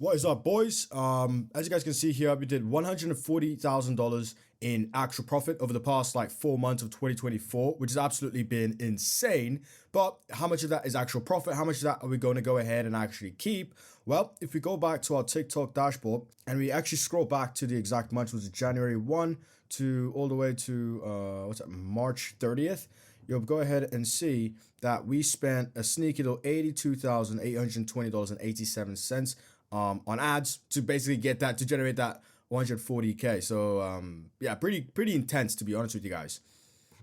What is up, boys? As you guys can see here, we did $140,000 in actual profit over the past 4 months of 2024, which has absolutely been insane. But how much of that is actual profit? How much of that are we going to go ahead and actually keep? Well, if we go back to our TikTok dashboard and we actually scroll back to the exact month, which was January 1 to all the way to March 30th, you'll go ahead and see that we spent a sneaky little $82,820.87 on ads to basically get that, to generate that 140K. So yeah, pretty intense, to be honest with you guys.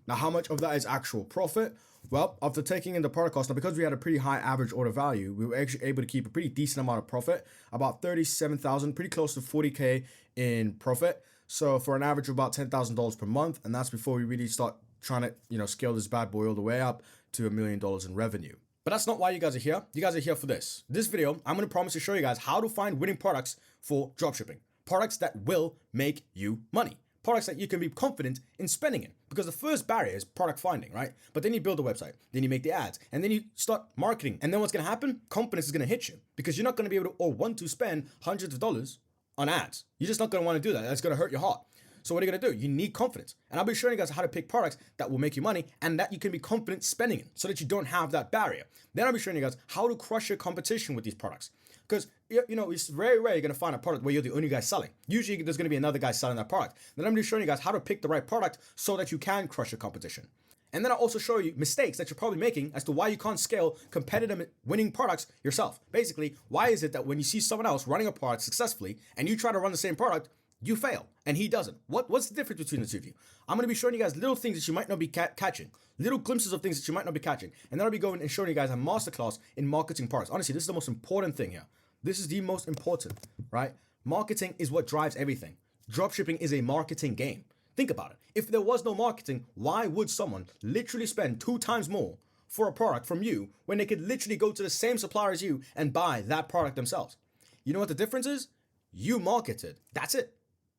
Now, how much of that is actual profit? Well, after taking in the product cost, now because we had a pretty high average order value, we were actually able to keep a pretty decent amount of profit, about 37,000, pretty close to 40K in profit. So for an average of about $10,000 per month, and that's before we really start trying to, scale this bad boy all the way up to $1 million in revenue. But that's not why you guys are here. You guys are here for this. This video, I'm going to promise to show you guys how to find winning products for dropshipping. Products that will make you money. Products that you can be confident in spending in. Because the first barrier is product finding, right? But then you build a website, then you make the ads, and then you start marketing. And then what's going to happen? Confidence is going to hit you because you're not going to be able to or want to spend hundreds of dollars on ads. You're just not going to want to do that. That's going to hurt your heart. So what are you going to do? You need confidence. And I'll be showing you guys how to pick products that will make you money and that you can be confident spending in so that you don't have that barrier. Then I'll be showing you guys how to crush your competition with these products. Because, it's very rare you're going to find a product where you're the only guy selling. Usually there's going to be another guy selling that product. Then I'm going to be showing you guys how to pick the right product so that you can crush your competition. And then I'll also show you mistakes that you're probably making as to why you can't scale competitive winning products yourself. Basically, why is it that when you see someone else running a product successfully and you try to run the same product, you fail and he doesn't? What's the difference between the two of you? I'm going to be showing you guys little things that you might not be catching, little glimpses of things that you might not be catching. And then I'll be going and showing you guys a masterclass in marketing products. Honestly, this is the most important thing here. This is the most important, right? Marketing is what drives everything. Dropshipping is a marketing game. Think about it. If there was no marketing, why would someone literally spend 2 times more for a product from you when they could literally go to the same supplier as you and buy that product themselves? You know what the difference is? You marketed. That's it.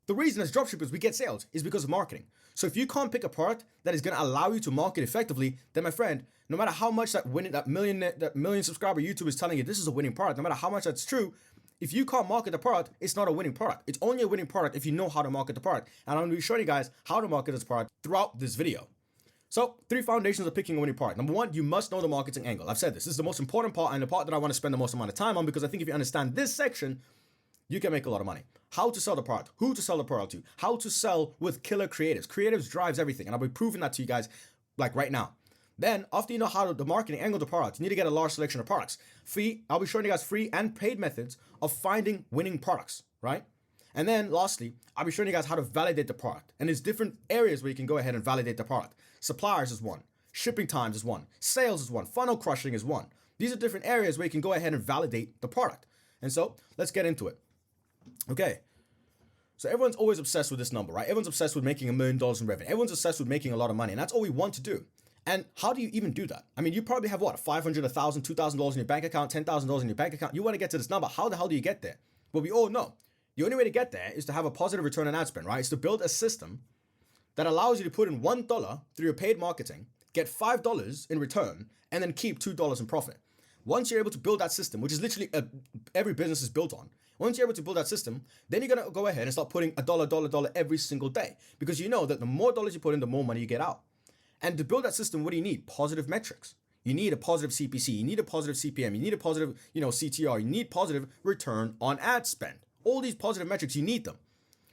The reason as dropshippers we get sales is because of marketing. So if you can't pick a product that is going to allow you to market effectively, then my friend, no matter how much that million subscriber YouTube is telling you this is a winning product, no matter how much that's true, if you can't market the product, it's not a winning product. It's only a winning product if you know how to market the product. And I'm going to be showing you guys how to market this product throughout this video. So 3 foundations of picking a winning product. Number 1, you must know the marketing angle. I've said this. This is the most important part and the part that I want to spend the most amount of time on because I think if you understand this section, you can make a lot of money. How to sell the product, who to sell the product to, how to sell with killer creatives. Creatives drives everything, and I'll be proving that to you guys right now. Then, after you know how the marketing angle the product, you need to get a large selection of products. I'll be showing you guys free and paid methods of finding winning products, right? And then lastly, I'll be showing you guys how to validate the product. And there's different areas where you can go ahead and validate the product. Suppliers is one, shipping times is one, sales is one, funnel crushing is one. These are different areas where you can go ahead and validate the product. And so, let's get into it. Okay, so everyone's always obsessed with this number, right? Everyone's obsessed with making $1 million in revenue. Everyone's obsessed with making a lot of money, and that's all we want to do. And how do you even do that? I mean, you probably have what, $500, $1,000, $2,000 in your bank account, $10,000 in your bank account. You want to get to this number. How the hell do you get there? Well, we all know the only way to get there is to have a positive return on ad spend, right? It's to build a system that allows you to put in $1 through your paid marketing, get $5 in return, and then keep $2 in profit. Once you're able to build that system, which is literally every business is built on, once you're able to build that system, then you're going to go ahead and start putting $1 every single day because you know that the more dollars you put in, the more money you get out. And to build that system, what do you need? Positive metrics. You need a positive CPC. You need a positive CPM. You need a positive, CTR. You need positive return on ad spend. All these positive metrics, you need them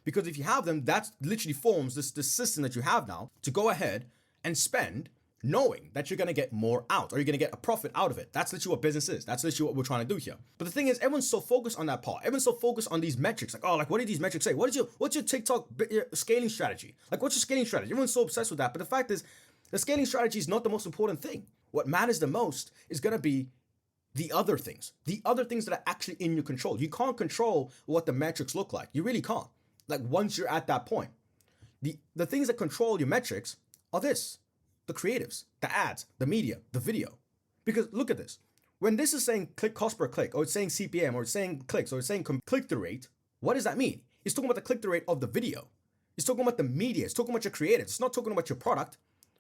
because if you have them, that literally forms this system that you have now to go ahead and spend knowing that you're going to get more out or you're going to get a profit out of it. That's literally what business is. That's literally what we're trying to do here. But the thing is, everyone's so focused on that part. Everyone's so focused on these metrics. What do these metrics say? What's your TikTok scaling strategy? What's your scaling strategy? Everyone's so obsessed with that. But the fact is, the scaling strategy is not the most important thing. What matters the most is going to be the other things that are actually in your control. You can't control what the metrics look like. You really can't. Once you're at that point, the things that control your metrics are the creatives, the ads, the media, the video. Because look at this. When this is saying click cost per click, or it's saying CPM, or it's saying clicks, or it's saying click-through rate, what does that mean? It's talking about the click-through rate of the video. It's talking about the media. It's talking about your creatives. It's not talking about your product.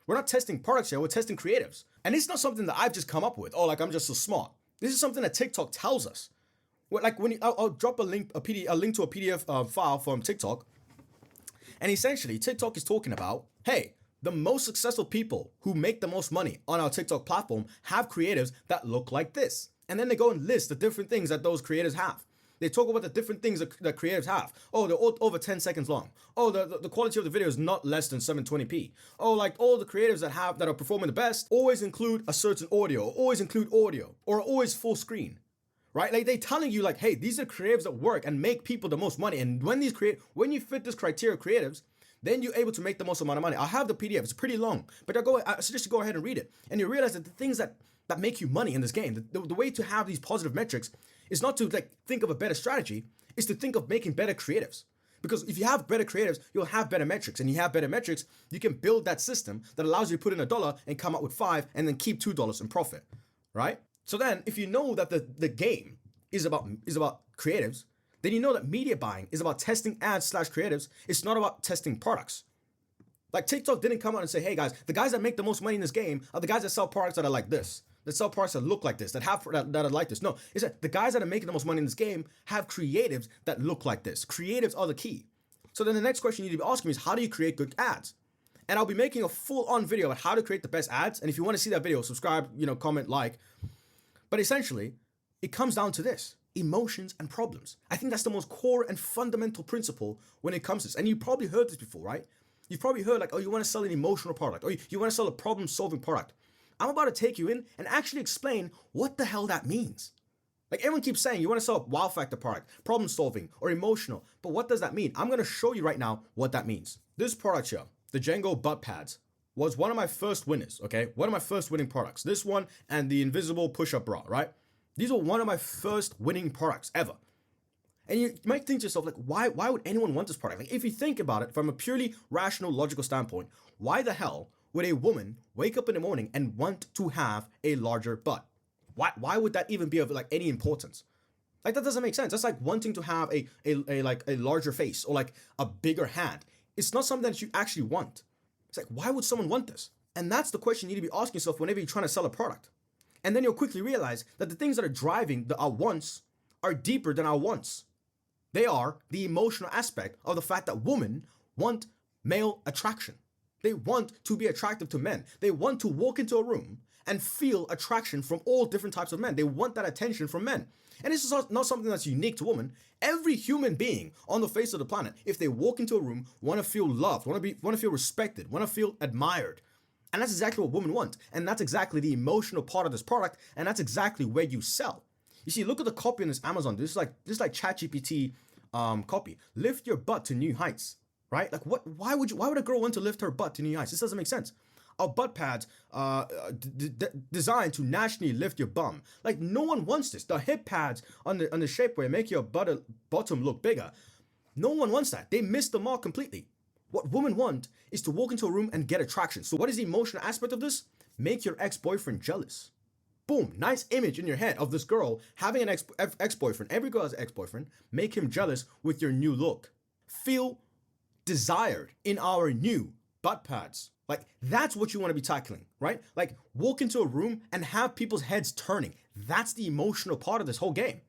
We're not testing products here. We're testing creatives. And it's not something that I've just come up with. I'm just so smart. This is something that TikTok tells us. Like when I'll drop a link to a PDF file from TikTok, and essentially TikTok is talking about, hey, the most successful people who make the most money on our TikTok platform have creatives that look like this. And then they go and list the different things that those creators have. They talk about the different things that creators have. Oh, they're all over 10 seconds long. Oh, the quality of the video is not less than 720p. Oh, like all the creatives that are performing the best always include a certain audio, always include audio, or always full screen. Right? Like they telling you like, hey, these are creatives that work and make people the most money. And when you fit this criteria of creatives, then you're able to make the most amount of money. I have the PDF. It's pretty long, but I suggest you go ahead and read it. And you realize that the things that make you money in this game, the way to have these positive metrics is not to like think of a better strategy, is to think of making better creatives. Because if you have better creatives, you'll have better metrics. And you have better metrics, you can build that system that allows you to put in $1 and come out with $5 and then keep $2 in profit, right? So then if you know that the game is about creatives, then you know that media buying is about testing ads / creatives. It's not about testing products. Like TikTok didn't come out and say, hey guys, the guys that make the most money in this game are the guys that sell products that are like this, that sell products that look like this, that are like this. No, it's that the guys that are making the most money in this game have creatives that look like this. Creatives are the key. So then the next question you need to be asking me is, how do you create good ads? And I'll be making a full-on video about how to create the best ads. And if you want to see that video, subscribe, comment, like. But essentially, it comes down to this: emotions and problems. I think that's the most core and fundamental principle when it comes to this. And you probably heard this before, right? You've probably heard like, oh, you want to sell an emotional product, or you want to sell a problem-solving product. I'm about to take you in and actually explain what the hell that means. Like everyone keeps saying, you want to sell a wow factor product, problem-solving, or emotional. But what does that mean? I'm going to show you right now what that means. This product here, the Django butt pads, was one of my first winners, okay? One of my first winning products. This one and the invisible push-up bra, right? These were one of my first winning products ever. And you might think to yourself, like, why would anyone want this product? Like, if you think about it from a purely rational, logical standpoint, why the hell would a woman wake up in the morning and want to have a larger butt? Why would that even be of like any importance? Like, that doesn't make sense. That's like wanting to have a larger face or like a bigger hand. It's not something that you actually want. It's like, why would someone want this? And that's the question you need to be asking yourself whenever you're trying to sell a product. And then you'll quickly realize that the things that are driving our wants are deeper than our wants. They are the emotional aspect of the fact that women want male attraction. They want to be attractive to men. They want to walk into a room and feel attraction from all different types of men. They want that attention from men. And this is not something that's unique to women. Every human being on the face of the planet, if they walk into a room, want to feel loved, want to feel respected, want to feel admired. And that's exactly what women want. And that's exactly the emotional part of this product. And that's exactly where you sell. You see, look at the copy on this Amazon. This is like ChatGPT copy. Lift your butt to new heights, right? Like why would a girl want to lift her butt to new heights? This doesn't make sense. Our butt pads designed to naturally lift your bum. Like no one wants this. The hip pads on the shapewear make your bottom look bigger. No one wants that. They missed the mark completely. What women want is to walk into a room and get attraction. So what is the emotional aspect of this? Make your ex-boyfriend jealous. Boom, nice image in your head of this girl having an ex-boyfriend. Every girl has an ex-boyfriend. Make him jealous with your new look. Feel desired in our new butt pads. Like that's what you want to be tackling, right? Like walk into a room and have people's heads turning. That's the emotional part of this whole game.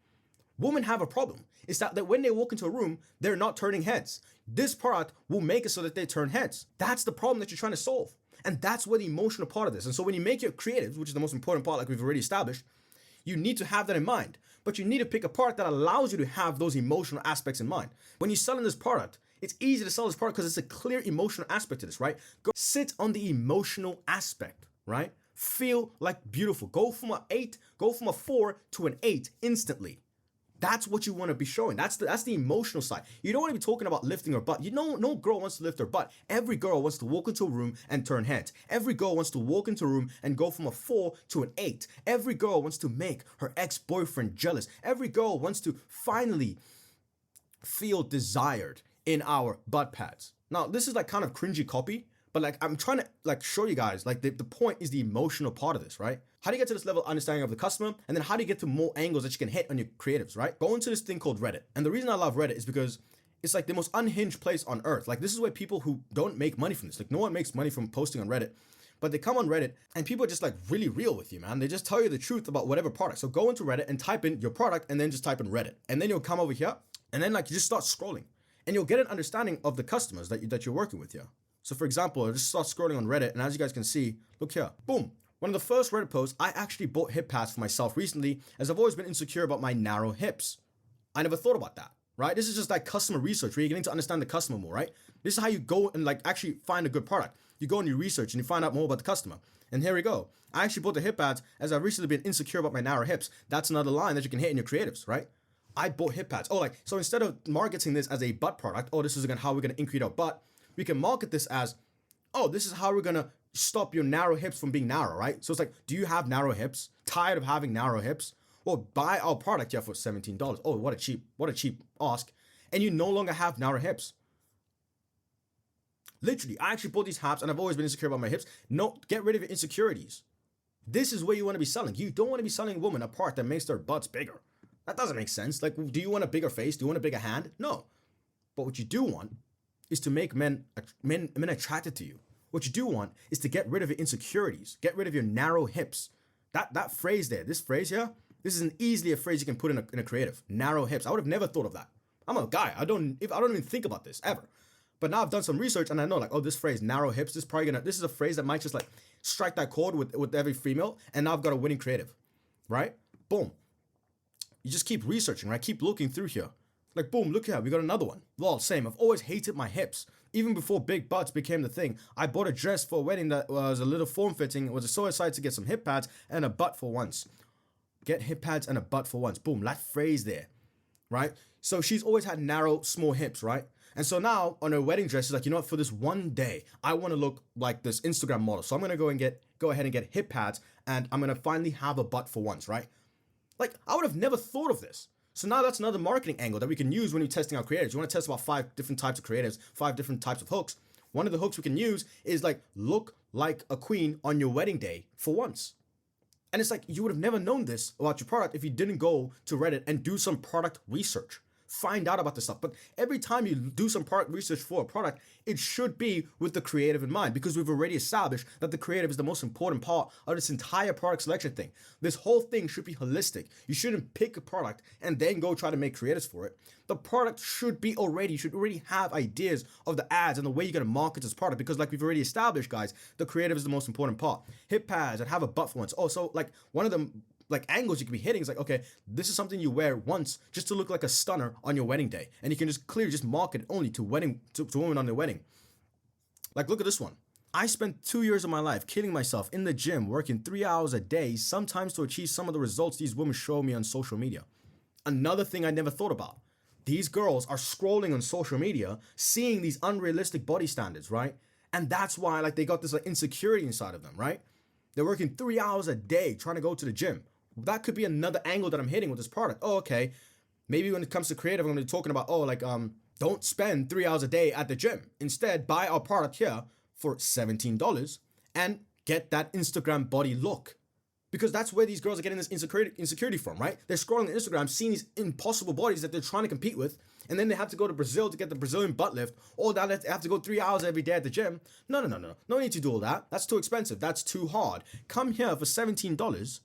Women have a problem. It's that when they walk into a room, they're not turning heads. This product will make it so that they turn heads. That's the problem that you're trying to solve. And that's where the emotional part of this. And so when you make your creatives, which is the most important part, like we've already established, you need to have that in mind. But you need to pick a product that allows you to have those emotional aspects in mind. When you're selling this product, it's easy to sell this product because it's a clear emotional aspect to this, right? Go sit on the emotional aspect, right? Feel like beautiful. Go from a 4 to an 8 instantly. That's what you want to be showing. That's the emotional side. You don't want to be talking about lifting her butt. No girl wants to lift her butt. Every girl wants to walk into a room and turn heads. Every girl wants to walk into a room and go from a 4 to an 8. Every girl wants to make her ex-boyfriend jealous. Every girl wants to finally feel desired in our butt pads. Now, this is like kind of cringy copy, but like I'm trying to like show you guys like the point is the emotional part of this, right? How do you get to this level of understanding of the customer? And then how do you get to more angles that you can hit on your creatives, right? Go into this thing called Reddit. And the reason I love Reddit is because it's like the most unhinged place on earth. Like this is where people who don't make money from this, like no one makes money from posting on Reddit. but they come on Reddit and people are just like really real with you, man. They just tell you the truth about whatever product. So go into Reddit and type in your product and then just type in Reddit. And then you'll come over here and then like you just start scrolling and you'll get an understanding of the customers that you're working with here. So for example, I just start scrolling on Reddit and as you guys can see, look here, boom. One of the first Reddit posts, I actually bought hip pads for myself recently as I've always been insecure about my narrow hips. I never thought about that, right? This is just like customer research where you're getting to understand the customer more, right? This is how you go and like actually find a good product. You go and you research and you find out more about the customer. And here we go. I actually bought the hip pads as I've recently been insecure about my narrow hips. That's another line that you can hit in your creatives, right? I bought hip pads. Oh, like, so instead of marketing this as a butt product, oh, this is how we're going to increase our butt, we can market this as, oh, this is how we're going to stop your narrow hips from being narrow, right? So it's like, do you have narrow hips? Tired of having narrow hips? Well, buy our product here for $17. Oh, what a cheap ask. And you no longer have narrow hips. Literally, I actually bought these hats and I've always been insecure about my hips. No, get rid of your insecurities. This is where you want to be selling. You don't want to be selling a woman a part that makes their butts bigger. That doesn't make sense. Like, do you want a bigger face? Do you want a bigger hand? No. But what you do want is to make men attracted to you. What you do want is to get rid of your insecurities. Get rid of your narrow hips. That phrase there, this phrase here, this is easily a phrase you can put in a creative. Narrow hips. I would have never thought of that. I'm a guy. I don't even think about this ever. But now I've done some research and I know like, oh, this phrase, narrow hips, this is a phrase that might just like strike that chord with every female. And now I've got a winning creative, right? Boom. You just keep researching, right? Keep looking through here. Like, boom, look here, we got another one. Well, same. I've always hated my hips. Even before big butts became the thing, I bought a dress for a wedding that was a little form-fitting. It was so excited to get some hip pads and a butt for once. Get hip pads and a butt for once. Boom, that phrase there, right? So she's always had narrow, small hips, right? And so now on her wedding dress, she's like, you know what, for this one day, I want to look like this Instagram model. So I'm going to go ahead and get hip pads and I'm going to finally have a butt for once, right? Like, I would have never thought of this. So now that's another marketing angle that we can use when you're testing our creatives. You want to test about 5 different types of creatives, 5 different types of hooks. One of the hooks we can use is like, look like a queen on your wedding day for once. And it's like, you would have never known this about your product if you didn't go to Reddit and do some product research. Find out about this stuff. But every time you do some product research for a product, it should be with the creative in mind because we've already established that the creative is the most important part of this entire product selection thing. This whole thing should be holistic. You shouldn't pick a product and then go try to make creatives for it. The product should be already, you should already have ideas of the ads and the way you're going to market this product because like we've already established, guys, the creative is the most important part. Hip pads and have a butt for once. Also, like one of them, like angles you could be hitting is like, okay, this is something you wear once just to look like a stunner on your wedding day. And you can just clearly just market it only to women on their wedding. Like, look at this one. I spent 2 years of my life killing myself in the gym, working 3 hours a day, sometimes to achieve some of the results these women show me on social media. Another thing I never thought about. These girls are scrolling on social media, seeing these unrealistic body standards, right? And that's why like they got this like insecurity inside of them, right? They're working 3 hours a day trying to go to the gym. That could be another angle that I'm hitting with this product. Oh, okay. Maybe when it comes to creative, I'm going to be talking about, don't spend 3 hours a day at the gym. Instead, buy our product here for $17 and get that Instagram body look. Because that's where these girls are getting this insecurity from, right? They're scrolling on Instagram, seeing these impossible bodies that they're trying to compete with, and then they have to go to Brazil to get the Brazilian butt lift, or they have to go 3 hours every day at the gym. No. No need to do all that. That's too expensive. That's too hard. Come here for $17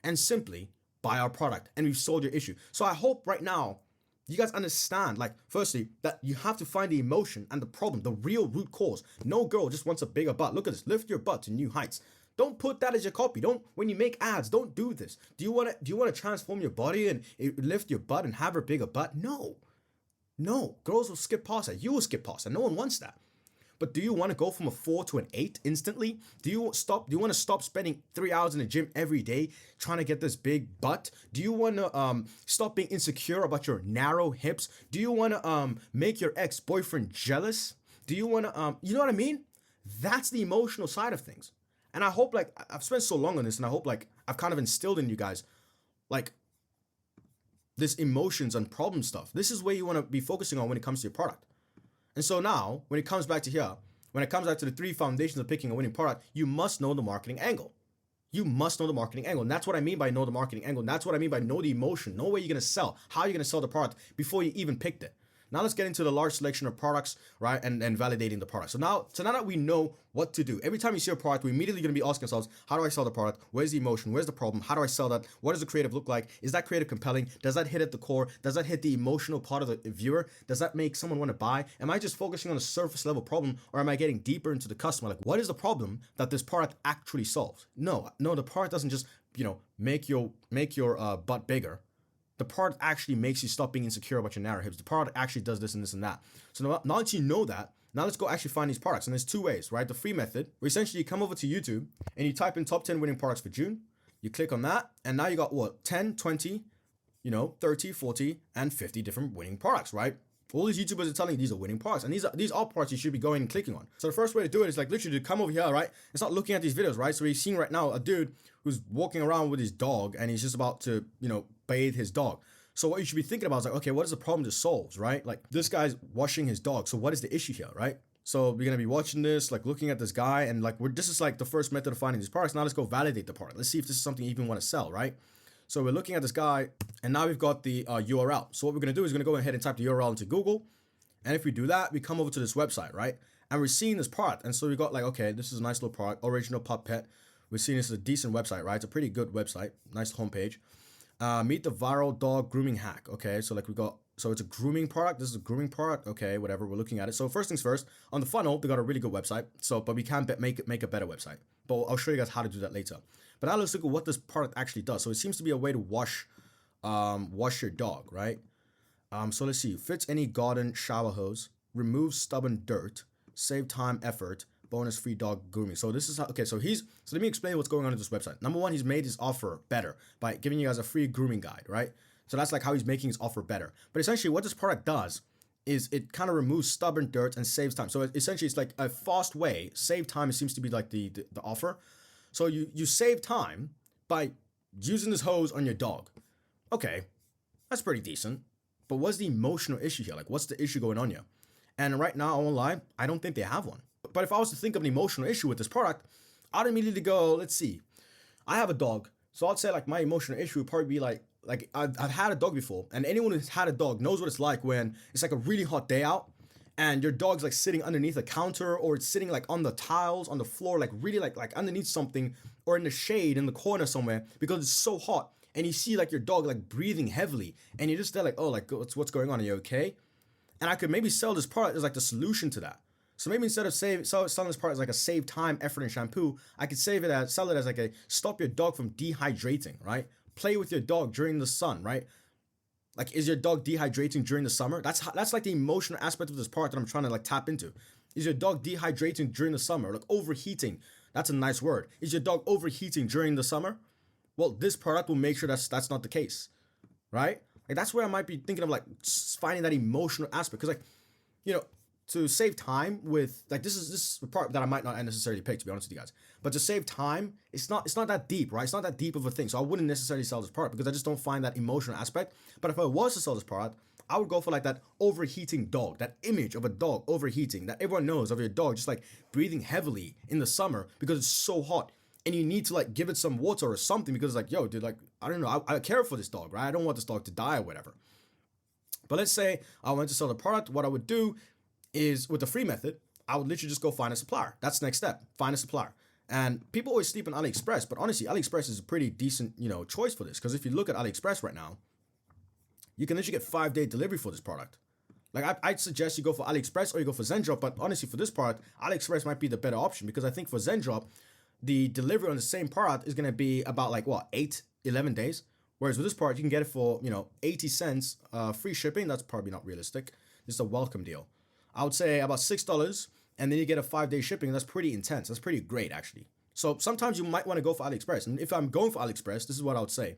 and simply buy our product, and we've solved your issue. So I hope right now you guys understand, like, firstly, that you have to find the emotion and the problem, the real root cause. No girl just wants a bigger butt. Look at this. Lift your butt to new heights. Don't put that as your copy. When you make ads, don't do this. Do you want to transform your body and lift your butt and have a bigger butt? No. Girls will skip past that. You will skip past that. No one wants that. But do you want to go from a 4 to an 8 instantly? Do you want to stop spending 3 hours in the gym every day trying to get this big butt? Do you want to stop being insecure about your narrow hips? Do you want to make your ex-boyfriend jealous? Do you want to you know what I mean? That's the emotional side of things. And I hope, like, I've spent so long on this, and I hope, like, I've kind of instilled in you guys, like, this emotions and problem stuff. This is where you want to be focusing on when it comes to your product. And so now, when it comes back to here, when it comes back to the 3 foundations of picking a winning product, you must know the marketing angle. You must know the marketing angle. And that's what I mean by know the marketing angle. And that's what I mean by know the emotion. Know where you're going to sell, how you're going to sell the product before you even picked it. Now let's get into the large selection of products, right? And validating the product. So now that we know what to do, every time you see a product, we're immediately going to be asking ourselves, how do I sell the product? Where's the emotion? Where's the problem? How do I sell that? What does the creative look like? Is that creative compelling? Does that hit at the core? Does that hit the emotional part of the viewer? Does that make someone want to buy? Am I just focusing on a surface level problem, or am I getting deeper into the customer? Like, what is the problem that this product actually solves? No, the product doesn't just, make your butt bigger. The product actually makes you stop being insecure about your narrow hips. The product actually does this and this and that. So now that you know that, now let's go actually find these products. And there's two ways, right? The free method, where essentially you come over to YouTube and you type in top 10 winning products for June. You click on that, and now you got what? 10, 20, 30, 40, and 50 different winning products, right? All these YouTubers are telling you these are winning products, and these are products you should be going and clicking on. So the first way to do it is like literally to come over here, right? And start looking at these videos, right? So we're seeing right now a dude who's walking around with his dog, and he's just about to, bathe his dog. So what you should be thinking about is like, okay, what is the problem this solves, right? Like this guy's washing his dog. So what is the issue here, right? So we're gonna be watching this, like looking at this guy, and like this is like the first method of finding these products. Now let's go validate the product. Let's see if this is something you even want to sell, right? So we're looking at this guy, and now we've got the URL. So what we're gonna do is we're gonna go ahead and type the URL into Google. And if we do that, we come over to this website, right? And we're seeing this product. And so we got like, okay, this is a nice little product, original pup pet. We're seeing this is a decent website, right? It's a pretty good website, nice homepage. Meet the viral dog grooming hack. Okay, so like so it's a grooming product. This is a grooming product. Okay, whatever, we're looking at it. So first things first, on the funnel, they got a really good website. So, but we can make a better website. But I'll show you guys how to do that later. But now let's look at what this product actually does. So it seems to be a way to wash your dog, right? So let's see. Fits any garden shower hose, removes stubborn dirt, save time, effort, bonus free dog grooming. So this is how, okay, so let me explain what's going on in this website. Number one, he's made his offer better by giving you guys a free grooming guide, right? So that's like how he's making his offer better. But essentially what this product does is it kind of removes stubborn dirt and saves time. So essentially it's like a fast way, save time, it seems to be like the offer. So you save time by using this hose on your dog. Okay, that's pretty decent. But what's the emotional issue here? Like, what's the issue going on here? And right now, I won't lie, I don't think they have one. But if I was to think of an emotional issue with this product, I'd immediately go, let's see. I have a dog. So I'd say like my emotional issue would probably be like I've had a dog before. And anyone who's had a dog knows what it's like when it's like a really hot day out and your dog's like sitting underneath a counter, or it's sitting like on the tiles, on the floor, like really like underneath something, or in the shade in the corner somewhere because it's so hot. And you see like your dog like breathing heavily, and you're just there like, oh, like what's going on? Are you okay? And I could maybe sell this product as like the solution to that. So maybe instead of selling this product as like a save time, effort, and shampoo, I could sell it as like a stop your dog from dehydrating, right? Play with your dog during the sun, right? Like, is your dog dehydrating during the summer? That's like the emotional aspect of this product that I'm trying to like tap into. Is your dog dehydrating during the summer? Like overheating. That's a nice word. Is your dog overheating during the summer? Well, this product will make sure that's not the case, right? Like that's where I might be thinking of like finding that emotional aspect, because like, to save time with like this is a part that I might not necessarily pick, to be honest with you guys. But to save time, it's not that deep, right? It's not that deep of a thing. So I wouldn't necessarily sell this product because I just don't find that emotional aspect. But if I was to sell this product, I would go for like that overheating dog, that image of a dog overheating that everyone knows of your dog just like breathing heavily in the summer because it's so hot. And you need to like give it some water or something because like, yo, dude, like, I don't know, I care for this dog, right? I don't want this dog to die or whatever. But let's say I wanted to sell the product. What I would do is with the free method, I would literally just go find a supplier. That's the next step, find a supplier. And people always sleep on AliExpress, but honestly, AliExpress is a pretty decent, choice for this. Because if you look at AliExpress right now, you can literally get 5-day delivery for this product. Like I'd suggest you go for AliExpress or you go for Zendrop, but honestly, for this product, AliExpress might be the better option because I think for Zendrop, the delivery on the same product is going to be about like 8-11 days. Whereas with this product, you can get it for, 80 cents, free shipping. That's probably not realistic. It's a welcome deal. I would say about $6, and then you get a 5-day shipping. That's pretty intense. That's pretty great, actually. So sometimes you might want to go for AliExpress. And if I'm going for AliExpress, this is what I would say.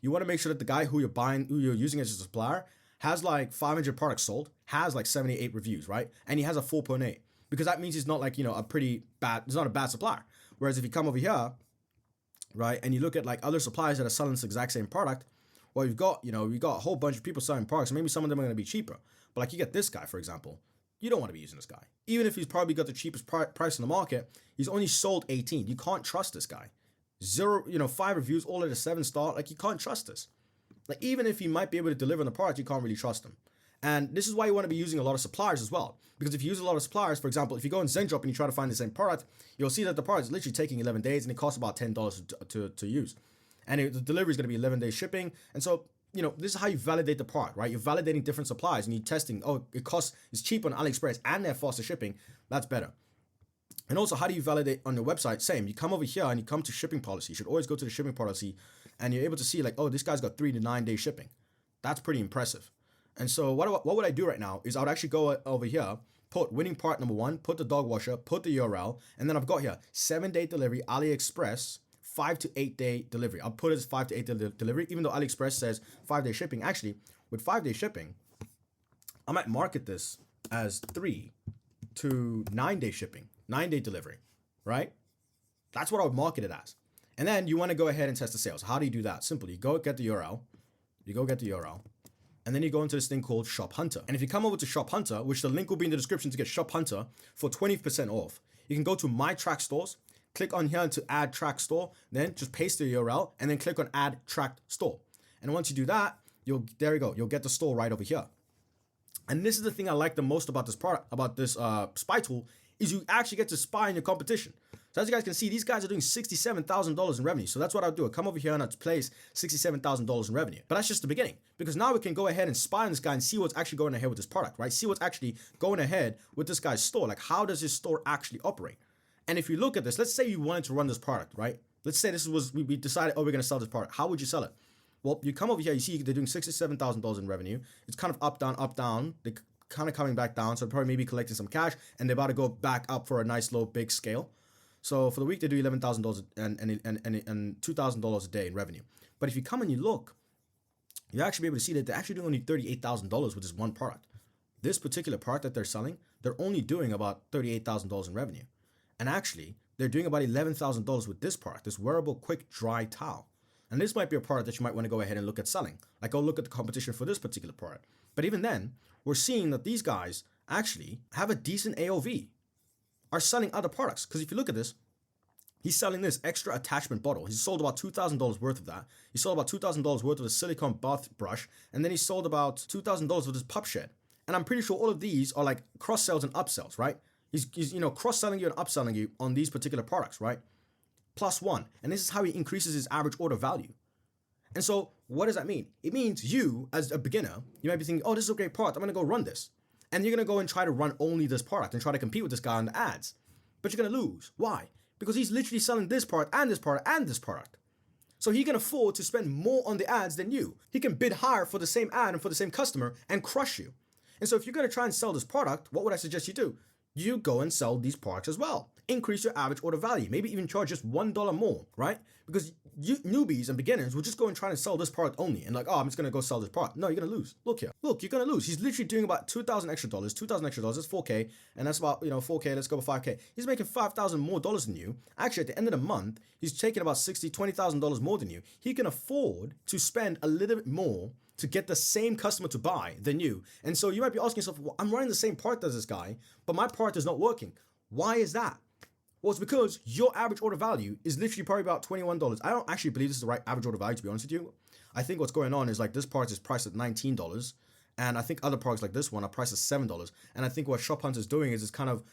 You want to make sure that the guy who you're using as a supplier has like 500 products sold, has like 78 reviews, right? And he has a 4.8, because that means he's not like, he's not a bad supplier. Whereas if you come over here, right, and you look at like other suppliers that are selling this exact same product, well, you've got a whole bunch of people selling products. Maybe some of them are going to be cheaper. But like you get this guy, for example, you don't want to be using this guy. Even if he's probably got the cheapest price in the market, he's only sold 18. You can't trust this guy. 5 reviews, all at a 7-star. Like you can't trust this. Like even if he might be able to deliver on the product, you can't really trust him. And this is why you want to be using a lot of suppliers as well. Because if you use a lot of suppliers, for example, if you go in ZenDrop and you try to find the same product, you'll see that the product is literally taking 11 days and it costs about $10 to use. And the delivery is going to be 11 days shipping. And so, this is how you validate the product, right? You're validating different suppliers and you're testing, it's cheap on AliExpress and they're faster shipping. That's better. And also, how do you validate on your website? Same. You come over here and you come to shipping policy. You should always go to the shipping policy and you're able to see this guy's got 3 to 9 day shipping. That's pretty impressive. And so what would I do right now is I would actually go over here, put winning part number 1, put the dog washer, put the URL, and then I've got here 7-day delivery, AliExpress, 5 to 8 day delivery. I'll put it as 5 to 8 day delivery, even though AliExpress says 5-day shipping. Actually, with 5-day shipping, I might market this as 3 to 9-day shipping, 9-day delivery, right? That's what I would market it as. And then you want to go ahead and test the sales. How do you do that? Simple. You go get the URL. And then you go into this thing called Shop Hunter. And if you come over to Shop Hunter, which the link will be in the description to get Shop Hunter for 20% off, you can go to My Track Stores, click on here to add track store, then just paste the URL and then click on add tracked store. And once you do that, there you go. You'll get the store right over here. And this is the thing I like the most about this product, about this spy tool, is you actually get to spy on your competition. So as you guys can see, these guys are doing $67,000 in revenue. So that's what I'll do. I'll come over here and I'll place $67,000 in revenue. But that's just the beginning, because now we can go ahead and spy on this guy and see what's actually going ahead with this product, right? See what's actually going ahead with this guy's store. Like, how does his store actually operate? And if you look at this, let's say you wanted to run this product, right? Let's say we decided, we're going to sell this product. How would you sell it? Well, you come over here, you see they're doing $67,000 in revenue. It's kind of up, down. They're kind of coming back down. So probably maybe collecting some cash and they're about to go back up for a nice low, big scale. So for the week, they do $11,000 and $2,000 a day in revenue. But if you come and you look, you actually be able to see that they're actually doing only $38,000 with this one product. This particular product that they're selling, they're only doing about $38,000 in revenue. And actually, they're doing about $11,000 with this product, this wearable quick dry towel. And this might be a product that you might want to go ahead and look at selling. Like, go look at the competition for this particular product. But even then, we're seeing that these guys actually have a decent AOV, are selling other products. Because if you look at this, he's selling this extra attachment bottle. He's sold about $2,000 worth of that. He sold about $2,000 worth of the silicone bath brush. And then he sold about $2,000 of this pup shed. And I'm pretty sure all of these are like cross sells and upsells, right? He's cross-selling you and upselling you on these particular products, right? +1. And this is how he increases his average order value. And so what does that mean? It means you, as a beginner, you might be thinking, oh, this is a great product. I'm going to go run this. And you're going to go and try to run only this product and try to compete with this guy on the ads. But you're going to lose. Why? Because he's literally selling this product and this product and this product. So he can afford to spend more on the ads than you. He can bid higher for the same ad and for the same customer and crush you. And so if you're going to try and sell this product, what would I suggest you do? You go and sell these products as well. Increase your average order value. Maybe even charge just $1 more, right? Because you newbies and beginners will just go and try and sell this product only. And like, oh, I'm just going to go sell this product. No, you're going to lose. Look here. Look, you're going to lose. He's literally doing about $2,000 extra. That's $4K. And that's about, $4K. Let's go for $5K. He's making $5,000 more dollars than you. Actually, at the end of the month, he's taking about $20,000 more than you. He can afford to spend a little bit more to get the same customer to buy than you. And so you might be asking yourself, well, I'm running the same product as this guy, but my product is not working. Why is that? Well, it's because your average order value is literally probably about $21. I don't actually believe this is the right average order value, to be honest with you. I think what's going on is like this product is priced at $19, and I think other products like this one are priced at $7. And I think what Shop Hunter is doing is it's kind of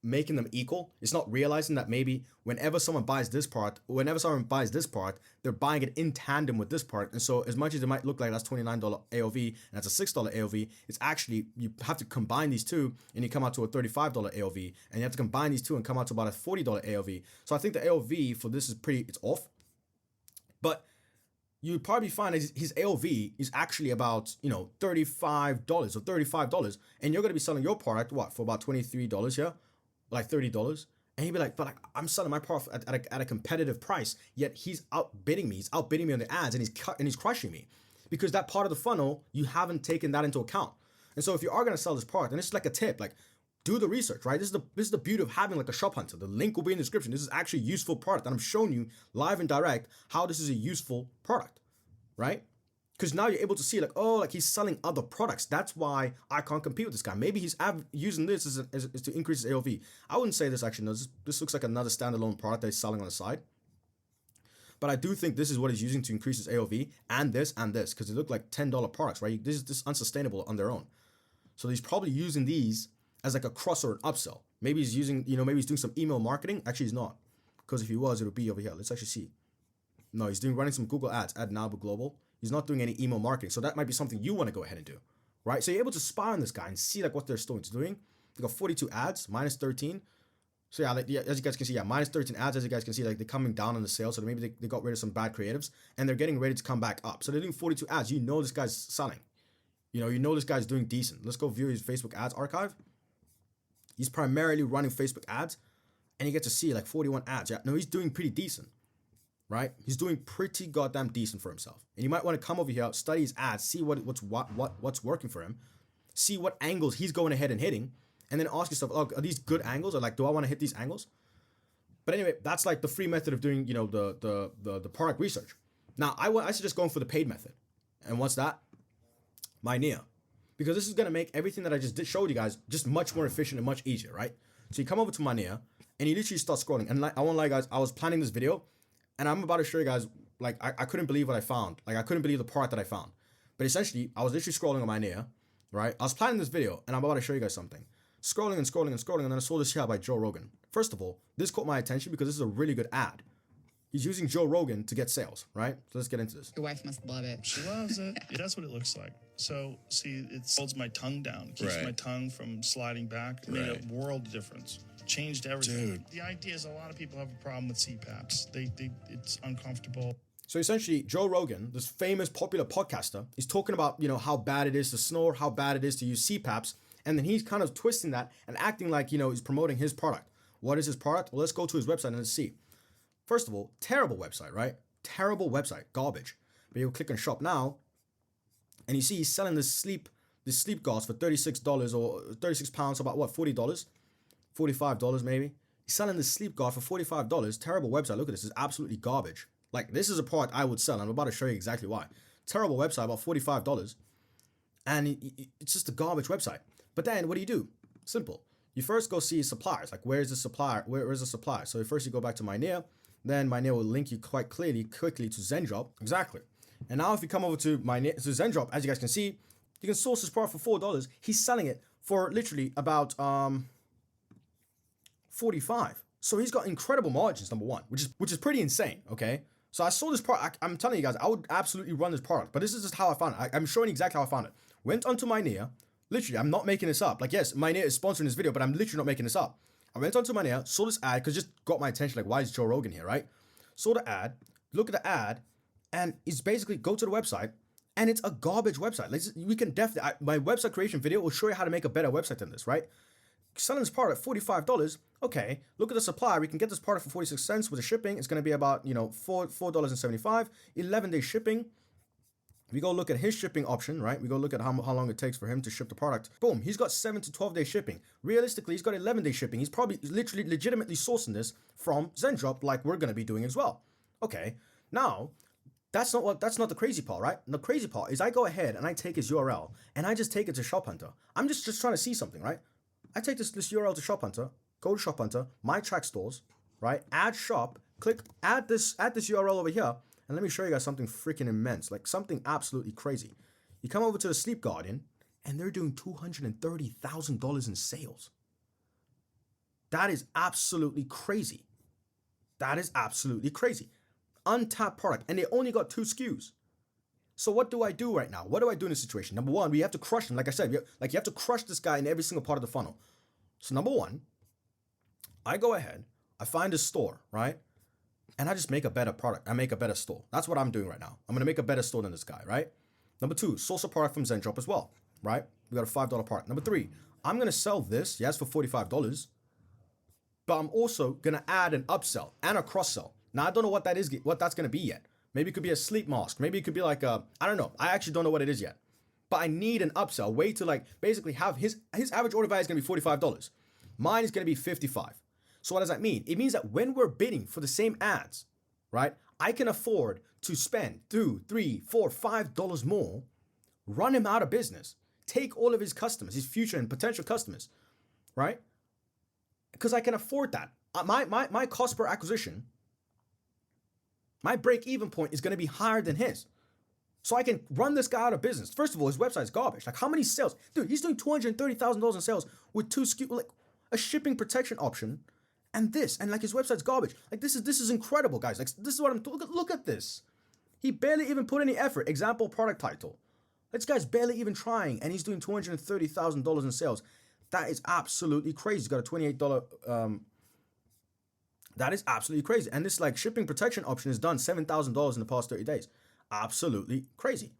making them equal. It's not realizing that maybe whenever someone buys this product, they're buying it in tandem with this product. And so as much as it might look like that's $29 AOV and that's a $6 AOV, it's actually, you have to combine these two and you come out to a $35 AOV, and you have to combine these two and come out to about a $40 AOV. So I think the AOV for this is it's off. But you'd probably find his AOV is actually about, $35 or $35, and you're going to be selling your product, for about $23 here? Like $30, and he'd be like, but I'm selling my product at a competitive price, yet he's outbidding me. He's outbidding me on the ads, and he's crushing me, because that part of the funnel, you haven't taken that into account. And so if you are going to sell this product, and this is like a tip, like do the research, right? This is the beauty of having like a Shop Hunter. The link will be in the description. This is actually a useful product, and I'm showing you live and direct how this is a useful product, right? Because now you're able to see like he's selling other products. That's why I can't compete with this guy. Maybe he's using this as to increase his AOV. I wouldn't say this actually. No, this looks like another standalone product that he's selling on the side. But I do think this is what he's using to increase his AOV, and this, because they look like $10 products, right? This is unsustainable on their own. So he's probably using these as like a cross or an upsell. Maybe he's using, maybe he's doing some email marketing. Actually, he's not. Because if he was, it would be over here. Let's actually see. No, he's running some Google ads, Ad Nabu Global. He's not doing any email marketing. So that might be something you want to go ahead and do, right? So you're able to spy on this guy and see like what their store is doing. They got 42 ads, minus 13. So yeah, as you guys can see, minus 13 ads. As you guys can see, like they're coming down on the sales. So maybe they got rid of some bad creatives and they're getting ready to come back up. So they're doing 42 ads. This guy's selling. This guy's doing decent. Let's go view his Facebook ads archive. He's primarily running Facebook ads and you get to see like 41 ads. Yeah, no, he's doing pretty decent, right? He's doing pretty goddamn decent for himself. And you might want to come over here, study his ads, see what's working for him, see what angles he's going ahead and hitting, and then ask yourself, oh, are these good angles? Or like, do I want to hit these angles? But anyway, that's like the free method of doing, the product research. Now, I suggest going for the paid method. And what's that? Mynea. Because this is going to make everything that I just showed you guys just much more efficient and much easier, right? So you come over to Mynea and you literally start scrolling. And like, I won't lie, guys, I was planning this video and I'm about to show you guys, like, I couldn't believe what I found. Like, I couldn't believe the product that I found. But essentially, I was literally scrolling on Mynea, right? I was planning this video and I'm about to show you guys something. Scrolling, and then I saw this here by Joe Rogan. First of all, this caught my attention because this is a really good ad. He's using Joe Rogan to get sales, right? So let's get into this. Your wife must love it. She loves it. Yeah, that's what it looks like. So, see, it holds my tongue down. Keeps my tongue from sliding back. Made a world of difference. Changed everything. Dude. The idea is a lot of people have a problem with CPAPs. It's uncomfortable. So essentially, Joe Rogan, this famous popular podcaster, is talking about, how bad it is to snore, how bad it is to use CPAPs. And then he's kind of twisting that and acting like, he's promoting his product. What is his product? Well, let's go to his website and let's see. First of all, terrible website, right? Terrible website, garbage. But you'll click on shop now, and you see he's selling this sleep gauze for $36 or £36, about what, $40? $45 maybe. He's selling this sleep guard for $45. Terrible website. Look at this. It's absolutely garbage. Like, this is a product I would sell. I'm about to show you exactly why. Terrible website, about $45. And it's just a garbage website. But then what do? Simple. You first go see suppliers. Like, where's the supplier? Where is the supplier? So first you go back to Mynea. Then Mynea will link you quickly to ZenDrop. Exactly. And now if you come over to ZenDrop, as you guys can see, you can source this product for $4. He's selling it for literally about $45. So he's got incredible margins, number one, which is pretty insane, okay? So I saw this product. I'm telling you guys, I would absolutely run this product. But this is just how I found it. I'm showing you exactly how I found it. Went onto Mynea. Literally, I'm not making this up. Like, yes, Mynea is sponsoring this video, but I'm literally not making this up. I went onto Mynea, saw this ad, because it just got my attention, like, why is Joe Rogan here, right? Saw the ad, look at the ad, and it's basically, go to the website, and it's a garbage website. We can definitely, my website creation video will show you how to make a better website than this, right? Selling this product at $45, okay, look at the supplier. We can get this product for 46 cents with the shipping. It's going to be about, $4.75, 11-day shipping. We go look at his shipping option, right? We go look at how long it takes for him to ship the product. Boom, he's got 7 to 12-day shipping. Realistically, he's got 11-day shipping. He's probably literally legitimately sourcing this from ZenDrop like we're going to be doing as well. Okay, now, that's not the crazy part, right? The crazy part is I go ahead and I take his URL and I just take it to Shop Hunter. I'm just trying to see something, right? I take this URL to Shop Hunter, go to Shop Hunter, my track stores, right? Add shop, click, add this URL over here. And let me show you guys something freaking immense, like something absolutely crazy. You come over to the Sleep Guardian, and they're doing $230,000 in sales. That is absolutely crazy. That is absolutely crazy. Untapped product, and they only got 2 SKUs. So what do I do right now? What do I do in this situation? Number one, we have to crush him. Like I said, you have to crush this guy in every single part of the funnel. So number one, I go ahead, I find a store, right? And I just make a better product. I make a better store. That's what I'm doing right now. I'm going to make a better store than this guy, right? Number 2, source a product from ZenDrop as well, right? We got a $5 product. Number 3, I'm going to sell this, yes, for $45, but I'm also going to add an upsell and a cross sell. Now, I don't know what that's going to be yet. Maybe it could be a sleep mask. Maybe it could be like I don't know. I actually don't know what it is yet. But I need an upsell, way to like basically have his average order value is going to be $45. Mine is going to be $55. So what does that mean? It means that when we're bidding for the same ads, right, I can afford to spend $2, $3, $4, $5 more, run him out of business, take all of his customers, his future and potential customers, right? Because I can afford that. My cost per acquisition, my break-even point is going to be higher than his. So I can run this guy out of business. First of all, his website's garbage. Like, how many sales? Dude, he's doing $230,000 in sales with 2 SKU, like a shipping protection option and this. And like his website's garbage. Like, this is incredible, guys. Like, this is what I'm look at this. He barely even put any effort. Example product title. This guy's barely even trying, and he's doing $230,000 in sales. That is absolutely crazy. He's got a $28. That is absolutely crazy. And this like shipping protection option has done $7,000 in the past 30 days. Absolutely crazy.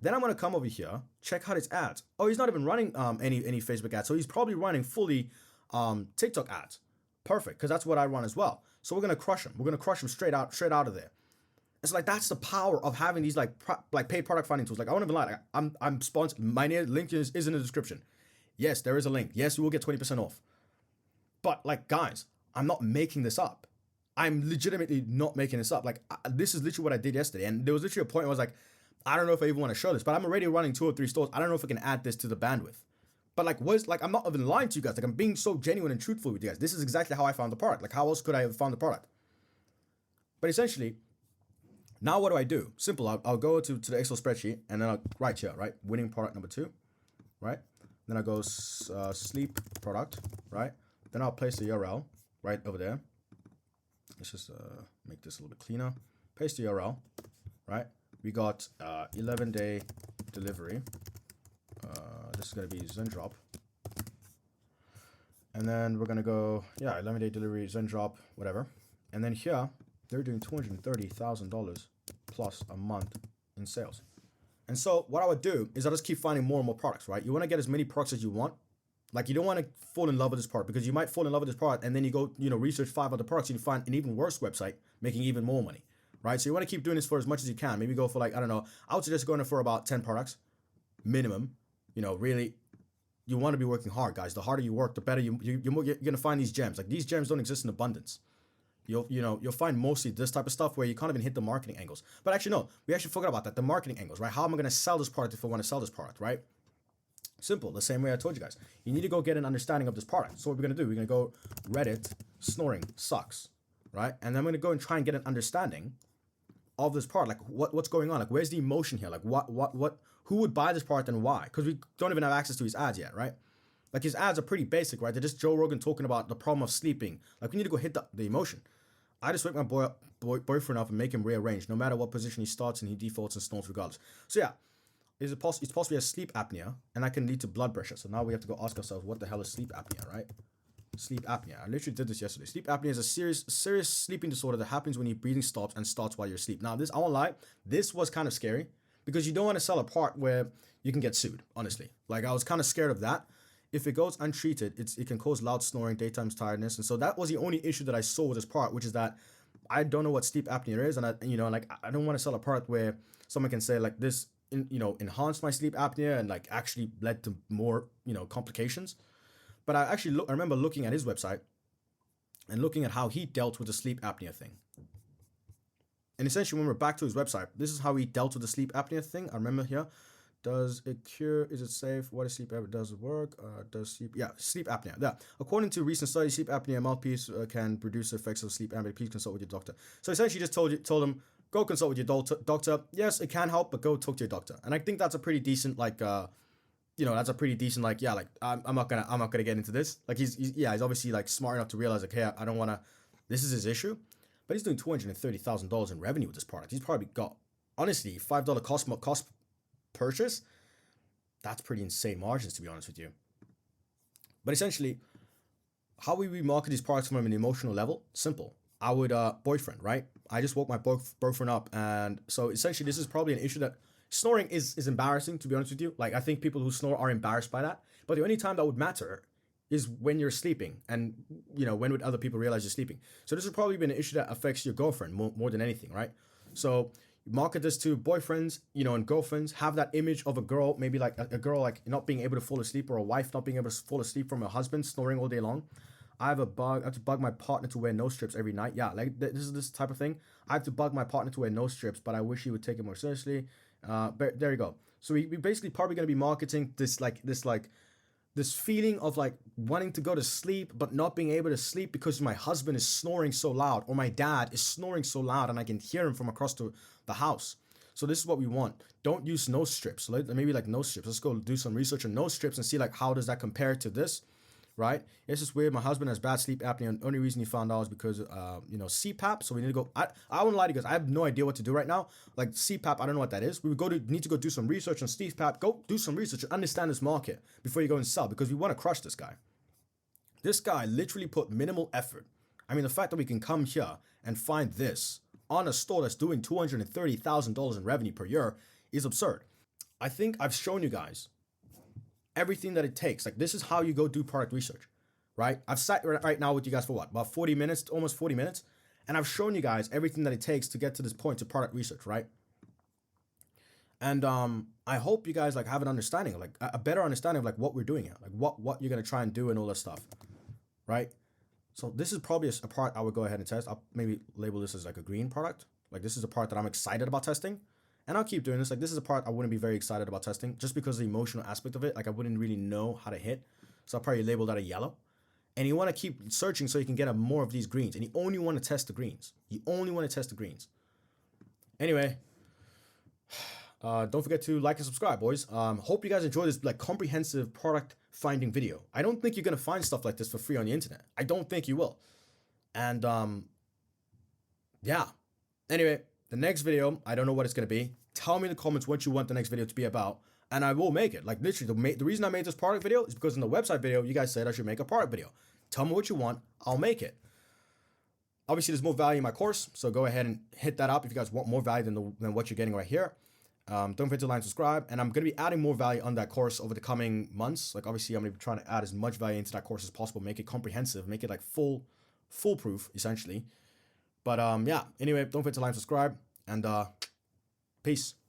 Then I'm gonna come over here, check out his ads. Oh, he's not even running any Facebook ads, so he's probably running fully TikTok ads. Perfect, because that's what I run as well. So we're gonna crush him. We're gonna crush him straight out of there. It's like that's the power of having these like paid product finding tools. Like I won't even lie, like, I'm sponsored. My link is in the description. Yes, there is a link. Yes, you will get 20% off. But like guys, I'm not making this up. I'm legitimately not making this up. Like this is literally what I did yesterday, and there was literally a point where I was like, I don't know if I even want to show this, but I'm already running 2 or 3 stores. I don't know if I can add this to the bandwidth. But like, I'm not even lying to you guys. Like I'm being so genuine and truthful with you guys. This is exactly how I found the product. Like how else could I have found the product? But essentially, now what do I do? Simple. I'll go to the Excel spreadsheet and then I'll write here, right? Winning product number 2, right? Then I'll go sleep product, right? Then I'll place the URL right over there. Let's just make this a little bit cleaner. Paste the URL, right? We got 11-day delivery. This is going to be Zendrop. And then we're going to go, 11-day delivery, Zendrop, whatever. And then here, they're doing $230,000 plus a month in sales. And so what I would do is I just keep finding more and more products, right? You want to get as many products as you want. Like you don't want to fall in love with this product because you might fall in love with this product and then you go, research 5 other products and you find an even worse website making even more money, right? So you want to keep doing this for as much as you can. Maybe go for like, I don't know, I would suggest going for about 10 products minimum. Really, you want to be working hard, guys. The harder you work, the better you're going to find these gems. Like these gems don't exist in abundance. You'll find mostly this type of stuff where you can't even hit the marketing angles. But actually, no, we actually forgot about that. The marketing angles, right? How am I going to sell this product if I want to sell this product, right? Simple, the same way I told you guys. You need to go get an understanding of this product. So what we're going to do, we're going to go Reddit, snoring sucks, right? And then I'm going to go and try and get an understanding of this product. Like what's going on? Like where's the emotion here? Like what who would buy this product and why? Because we don't even have access to his ads yet, right? Like his ads are pretty basic, right? They're just Joe Rogan talking about the problem of sleeping. Like we need to go hit the emotion. I just wake my boyfriend up and make him rearrange. No matter what position he starts in, he defaults and snores regardless. So yeah, it's possibly a sleep apnea, and that can lead to blood pressure. So now we have to go ask ourselves, what the hell is sleep apnea, right? Sleep apnea. I literally did this yesterday. Sleep apnea is a serious sleeping disorder that happens when your breathing stops and starts while you're asleep. Now, I won't lie, this was kind of scary because you don't want to sell a part where you can get sued, honestly. Like, I was kind of scared of that. If it goes untreated, it can cause loud snoring, daytime tiredness. And so that was the only issue that I saw with this part, which is that I don't know what sleep apnea is. And I don't want to sell a product where someone can say like this, enhanced my sleep apnea and like actually led to more, complications. But I remember looking at his website and looking at how he dealt with the sleep apnea thing. And essentially, when we're back to his website, this is how he dealt with the sleep apnea thing. I remember here. Does it cure? Is it safe? What is sleep apnea? Does it work? Sleep apnea. Yeah. According to recent studies, sleep apnea mouthpiece can reduce the effects of sleep apnea. Please consult with your doctor. So essentially, just told him, go consult with your doctor. Yes, it can help, but go talk to your doctor. And I think that's a pretty decent I'm not gonna get into this. Like he's obviously like smart enough to realize like, hey, I don't wanna. This is his issue, but he's doing $230,000 in revenue with this product. He's probably got honestly $5 cost purchase. That's pretty insane margins, to be honest with you. But essentially, how we market these products from an emotional level, simple. I would boyfriend, right? I just woke my boyfriend up, and so essentially this is probably an issue that snoring is embarrassing, to be honest with you. Like I think people who snore are embarrassed by that. But the only time that would matter is when you're sleeping, and when would other people realize you're sleeping. So this has probably been an issue that affects your girlfriend more than anything, right? So market this to boyfriends, and girlfriends. Have that image of a girl, maybe like a girl like not being able to fall asleep, or a wife not being able to fall asleep from her husband snoring all day long. I have to bug my partner to wear nose strips every night. Yeah, like this is this type of thing. I have to bug my partner to wear nose strips, but I wish he would take it more seriously. But there you go. So we basically probably going to be marketing this feeling of like wanting to go to sleep but not being able to sleep because my husband is snoring so loud, or my dad is snoring so loud and I can hear him from across the house. So this is what we want. Don't use no strips. Maybe like no strips. Let's go do some research on no strips and see like how does that compare to this, right? It's just weird. My husband has bad sleep apnea, and the only reason he found out is because CPAP. So we need to go. I won't lie to you guys. I have no idea what to do right now. Like CPAP, I don't know what that is. Need to go do some research on CPAP. Go do some research and understand this market before you go and sell, because we want to crush this guy. This guy literally put minimal effort. I mean, the fact that we can come here and find this on a store that's doing $230,000 in revenue per year is absurd. I think I've shown you guys everything that it takes. Like, this is how you go do product research, right? I've sat right now with you guys for what? About 40 minutes, almost 40 minutes. And I've shown you guys everything that it takes to get to this point to product research, right? And I hope you guys like have an understanding, like a better understanding of like what we're doing here, like what you're going to try and do and all that stuff, right? So this is probably a part I would go ahead and test. I'll maybe label this as like a green product. Like, this is a part that I'm excited about testing. And I'll keep doing this. Like, this is a part I wouldn't be very excited about testing just because of the emotional aspect of it. Like, I wouldn't really know how to hit. So I'll probably label that a yellow. And you want to keep searching so you can get more of these greens. And you only want to test the greens. Anyway, don't forget to like and subscribe, boys. Hope you guys enjoy this like comprehensive product finding video. I don't think you're going to find stuff like this for free on the internet. I don't think you will. And yeah. Anyway, the next video, I don't know what it's going to be. Tell me in the comments what you want the next video to be about, and I will make it. Like, literally, the reason I made this product video is because in the website video, you guys said I should make a product video. Tell me what you want. I'll make it. Obviously, there's more value in my course, so go ahead and hit that up if you guys want more value than what you're getting right here. Don't forget to like and subscribe, and I'm going to be adding more value on that course over the coming months. Like, obviously, I'm going to be trying to add as much value into that course as possible, make it comprehensive, make it like foolproof, essentially. But yeah, anyway, don't forget to like and subscribe, and peace.